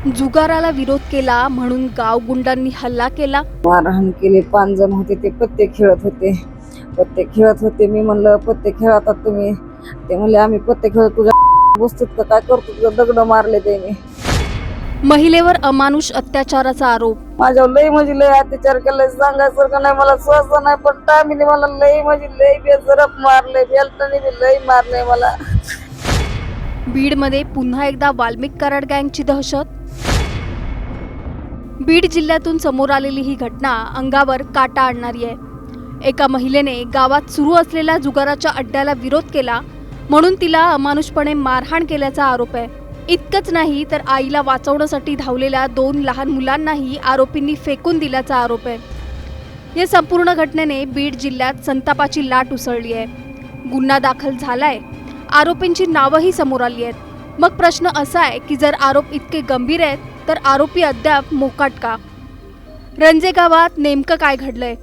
जुगाराला विरोध केला म्हणून गावगुंडांनी हल्ला केला। मारहाण केली। 5 जण होते, ते पत्ते खेळत होते। मी म्हणलं पत्ते खेळतात तुम्ही? ते म्हणले आम्ही पत्ते खेळत, तुझ्या बसतात का काय करतो? तुझं दगड मारले त्याने। महिलेवर अमानुष अत्याचाराचा आरोप। माझ्यावर लई म्हणजे लई अत्याचार केलाय, सांगायसारखं नाही। मला स्वस्त नाही, पण टामीने मला लई म्हणजे लई बेजरप मारले, बेल्टाने बी लई मारले मला। बीडमध्ये पुन्हा एकदा वाल्मिक कराड गँगची दहशत। बीड जिल्ह्यातून समोर आलेली ही घटना अंगावर काटा आणणारी आहे। एका महिलेने गावात सुरू असलेल्या जुगाराच्या अड्ड्याला विरोध केला म्हणून तिला अमानुषपणे मारहाण केल्याचा आरोप आहे। इतकंच नाही तर आईला वाचवण्यासाठी धावलेल्या 2 लहान मुलांनाही आरोपींनी फेकून दिल्याचा आरोप आहे। या संपूर्ण घटनेने बीड जिल्ह्यात संतापाची लाट उसळली आहे। गुन्हा दाखल झालाय, आरोपींची नावंही समोर आली आहेत। मग प्रश्न असा आहे की जर आरोप इतके गंभीर आहेत तर आरोपी अद्याप मोकाट का? रंजे गावात नेमकं काय घडलंय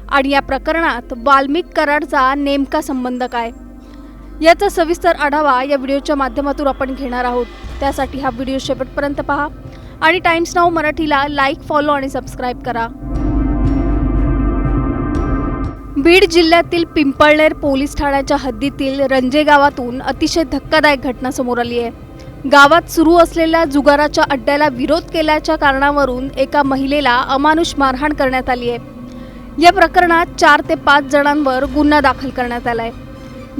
आणि या प्रकरणात वाल्मिक कराडचा नेमका संबंध काय, याचा सविस्तर आढावा या व्हिडिओच्या माध्यमातून आपण घेणार आहोत। त्यासाठी हा व्हिडिओ शेवटपर्यंत पहा आणि टाइम्स नाऊ मराठीला लाईक, फॉलो आणि सबस्क्राईब करा। बीड जिल्ह्यातील पिंपळनेर पोलीस ठाण्याच्या हद्दीतील रंजे गावातून अतिशय धक्कादायक घटना समोर आली आहे। गावात सुरू असलेल्या जुगाराच्या अड्ड्याला विरोध केल्याच्या कारणावरून एका महिलेला अमानुष मारहाण करण्यात आली आहे। या प्रकरणात 4 ते 5 जणांवर गुन्हा दाखल करण्यात आलाय।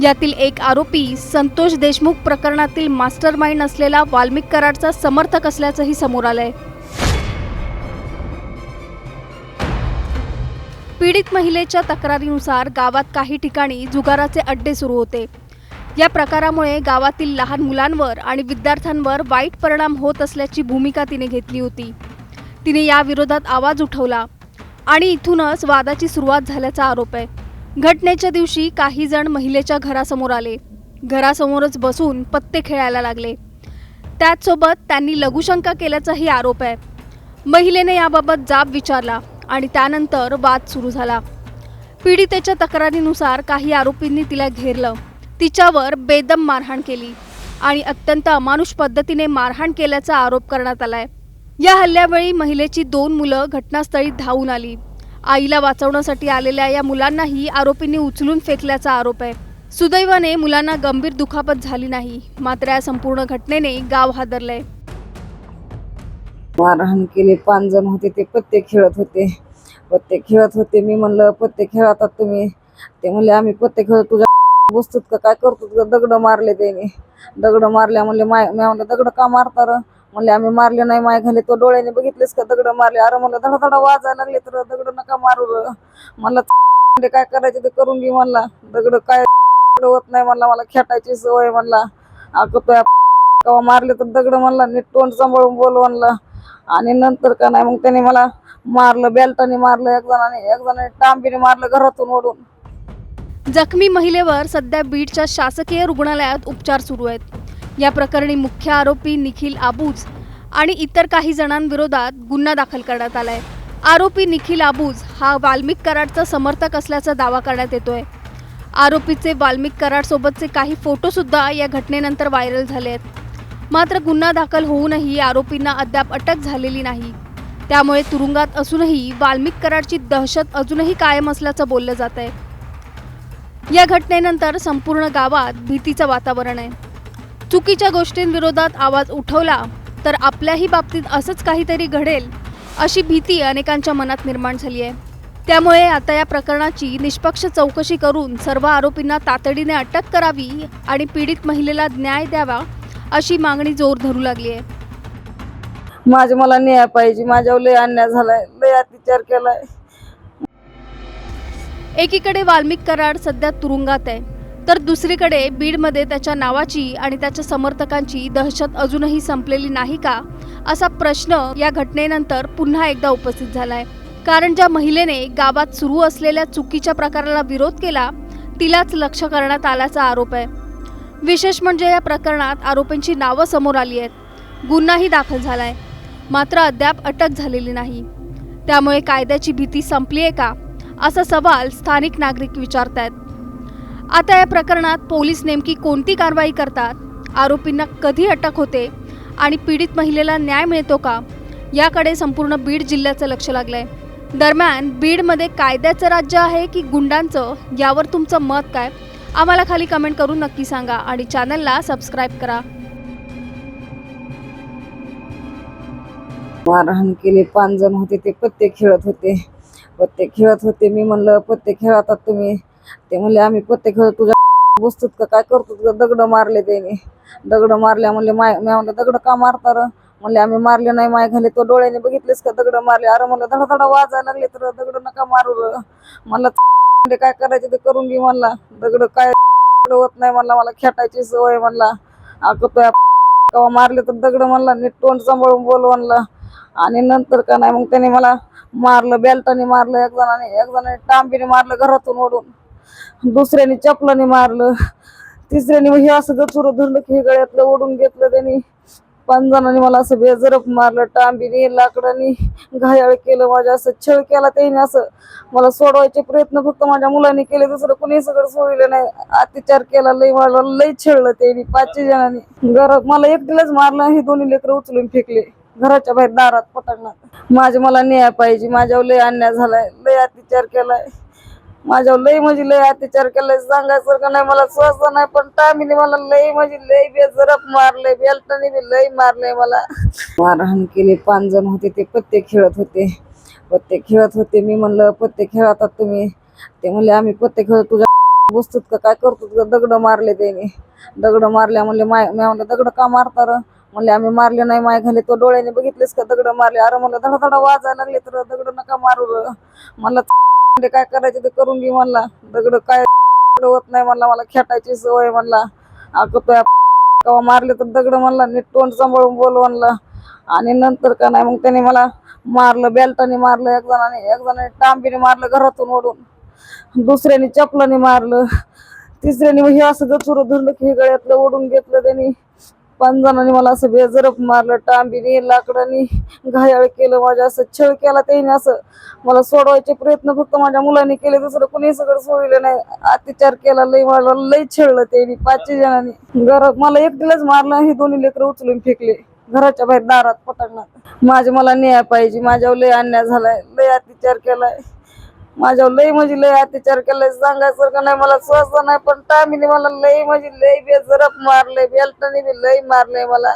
यातील एक आरोपी संतोष देशमुख प्रकरणातील मास्टरमाइंड असलेला वाल्मिक कराडचा समर्थक असल्याचंही समोर आलंय। पीडित महिलेच्या तक्रारीनुसार गावात काही ठिकाणी जुगाराचे अड्डे सुरू होते। या प्रकारामुळे गावातील लहान मुलांवर आणि विद्यार्थ्यांवर वाईट परिणाम होत असल्याची भूमिका तिने घेतली होती। तिने या विरोधात आवाज उठवला आणि इथूनच वादाची सुरुवात झाल्याचा आरोप आहे। घटनेच्या दिवशी काही जण महिलेच्या घरासमोर आले, घरासमोरच बसून पत्ते खेळायला लागले। त्याचसोबत त्यांनी लघुशंका केल्याचाही आरोप आहे। महिलेने याबाबत जाब विचारला आणि त्यानंतर वाद सुरू झाला। पीडितेच्या तक्रारीनुसार काही आरोपींनी तिला घेरलं, तिच्यावर बेदम मारहाण केली आणि अत्यंत अमानुष पद्धतीने मारहाण केल्याचा आरोप करण्यात आलाय। या हल्ल्यावेळी महिलेची 2 मुलं घटनास्थळी धावून आली। आईला वाचवण्यासाठी आलेल्या या मुलांनाही आरोपींनी उचलून फेकल्याचा आरोप आहे। सुदैवाने मुलांना गंभीर दुखापत झाली नाही, मात्र या संपूर्ण घटनेने गाव हादरलंय। मारहाण केली। 5 जण होते, ते पत्ते खेळत होते। मी म्हणलं पत्ते खेळतात तुम्ही? ते म्हणले आम्ही पत्ते खेळत, तुझ्या बसतात का काय करतो? तुझं दगड मारले त्याने। दगड मारल्या म्हणले मी म्हणलं दगड का मारतात? म्हणले आम्ही मारले नाही, माय घाले तो डोळ्याने बघितलेस का दगड मारले? अरे म्हणलं धडधडा वाजायला लागले तर दगड नका मारू। मला काय करायचे ते करून घे म्हणला। दगड काय होत नाही म्हणला, मला खेटायची सवय म्हणला। अगं तो मारले तर दगड म्हणला, नीट तोंड सांभाळून बोल म्हणला। आणि नंतर का नाही मग त्याने मला मारलं, बेल्टाने मारलं, एक जणाने टांबीने मारलं घरातून ओढून। जखमी महिलेवर सध्या बीडच्या शासकीय रुग्णालयात उपचार सुरू आहेत। या प्रकरणी मुख्य आरोपी निखिल आबूज आणि इतर काही जणांविरोधात गुन्हा दाखल करण्यात आलाय। आरोपी निखिल आबूज हा वाल्मिक कराडचा समर्थक असल्याचा दावा करण्यात येतोय। आरोपीचे वाल्मिक कराड सोबतचे काही फोटो सुद्धा या घटनेनंतर व्हायरल झाले आहेत। मात्र गुन्हा दाखल होऊनही आरोपींना अद्याप अटक झालेली नाही। त्यामुळे तुरुंगात असूनही वाल्मिक कराडची दहशत अजूनही कायम असल्याचं बोललं जात आहे। या घटनेनंतर संपूर्ण गावात भीतीचं वातावरण आहे। चुकीच्या गोष्टींविरोधात आवाज उठवला तर आपल्याही बाबतीत असंच काहीतरी घडेल अशी भीती अनेकांच्या मनात निर्माण झाली आहे। त्यामुळे आता या प्रकरणाची निष्पक्ष चौकशी करून सर्व आरोपींना तातडीने अटक करावी आणि पीडित महिलेला न्याय द्यावा अशी मागणी जोर धरू लागली आहे। मला न्याय पाहिजे, माझ्यावर लय अन्याय झालाय, लय अत्याचार केलाय। एकीकडे वाल्मिक कराड सध्या तुरुंगात आहे, तर दुसरीकडे बीडमध्ये त्याच्या नावाची आणि त्याच्या समर्थकांची दहशत अजूनही संपलेली नाही का, असा प्रश्न या घटनेनंतर पुन्हा एकदा उपस्थित झालाय। कारण ज्या महिलेने गावात सुरू असलेल्या चुकीच्या प्रकाराला विरोध केला तिलाच लक्ष्य करण्यात आल्याचा आरोप आहे। विशेष म्हणजे या प्रकरणात आरोपींची नावं समोर आली आहेत, गुन्हाही दाखल झालाय, मात्र अद्याप अटक झालेली नाही। त्यामुळे कायद्याची भीती संपली आहे का, असा सवाल स्थानिक नागरिक विचारतात। आता या प्रकरणात पोलीस नेमकी कोणती कारवाई करतात, आरोपींना कधी अटक होते आणि पीडित महिलेला न्याय मिळतो का, याकडे संपूर्ण बीड जिल्ह्याचं लक्ष लागलंय. दरम्यान बीडमध्ये कायद्याचं राज्य आहे की गुंडांचं, यावर तुमचं मत काय, आम्हाला खाली कमेंट करून नक्की सांगा आणि चॅनलला सबस्क्राईब करा. मारहाण केली, 5 जण होते, ते पत्ते खेळत होते. मी म्हणलं पत्ते खेळतात तुम्ही, ते म्हणले आम्ही पत्ते खेळत तुझ्या बसतोत का काय करतो, दगड मारले त्याने. दगड मारल्या म्हणले मी म्हणलं दगड का मारता र, म्हणले आम्ही मारले नाही, माय घाले तो डोळ्याने बघितलेस का दगड मारले. अरे म्हणलं धडधडा वाजायला लागले तर दगड नका मारू र, मला काय करायचे ते करून घे म्हणला. दगड काय होत नाही म्हणला, मला खेटायची सवय म्हणला. कवा मारले तर दगड म्हणला, नीट तोंड सांभाळून बोल म्हणला. आणि नंतर का नाही मग त्याने मला मारलं, बेल्टाने मारलं, एक जणाने टांबीने मारलं घरातून ओढून, दुसऱ्याने चपलाने मारलं, तिसऱ्याने हे असं गचुर धरलं की हे गळ्यातलं ओढून घेतलं त्यांनी. 5 जणांनी मला असं बेजरप मारलं, टांबीने लाकडाने घायाळ केलं, माझ्या असं छळ केला त्याने. असं मला सोडवायचे प्रयत्न फक्त माझ्या मुलांनी केले, दुसरं कुणी सगळं सोडलं नाही. अत्याचार केला, मला लई छळलं त्यांनी 5 जणांनी. घरात मला एकटीलाच मारलं, हे 2 लेकरं उचलून फेकले घराच्या बाहेर दारात पटांगणात. मला न्याय पाहिजे, माझ्यावर लय अन्याय झालाय, लय अत्याचार केलाय माझ्यावर, लय म्हणजे लय अत्याचार केलाय, सांगायसारखं नाही. मला स्वस्त नाही, पण टामीने मला लय म्हणजे लय बेजरप मारलंय, बेल्टाने बी लय मारलंय मला. मारहाण केली, 5 जण होते, ते पत्ते खेळत होते. मी म्हणलं पत्ते खेळतात तुम्ही, ते म्हणले आम्ही पत्ते खेळत तुझ्या बसतोत का काय करतो, दगड मारले त्याने. दगड मारल्या म्हणले मी म्हणलं दगड का मारता र, म्हणले आम्ही मारले नाही, माय घाले तो डोळ्याने बघितलेस का दगड मारले. अरे म्हणलं धडधडा वाजायला लागले तर दगड नका मारू र, मला काय करायचे ते करून घे म्हणला. दगड काय होत नाही म्हणला, मला खेटायची सवय म्हणला. कवा मारले तर दगड म्हणला, नीट तोंड सांभाळून बोल म्हणला. आणि नंतर का नाही मग त्याने मला मारलं, बेल्टाने मारलं, एक जणाने टांबीने मारलं घरातून ओढून, दुसऱ्याने चपलाने मारलं, तिसऱ्याने हे असं गचुर धरलं की हे गळ्यातलं ओढून घेतलं त्यांनी. 5 जणांनी मला असं बेजरप मारलं, टांबीने लाकडाने घायाळ केलं, माझ्या असं छळ केला त्याने. असं मला सोडवायचे प्रयत्न फक्त माझ्या मुलांनी केले, दुसरं कुणी सगळं सोडलं नाही. अत्याचार केला, मला लय छळलं त्यांनी 5 जणांनी. घरात मला एकटीलाच मारलं, हे 2 लेकरं उचलून फेकले घराच्या बाहेर दारात पटांगणात. मला न्याय पाहिजे, माझ्यावर लय अन्याय झालाय, लय अत्याचार केलाय माझ्यावर, लय म्हणजे लय अत्याचार केलाय, सांगायसारखं नाही. मला स्वस्त नाही, पण टामीने मला लय म्हणजे लय बेजरप मारलंय, बेल्टाने बी लय मारलंय मला.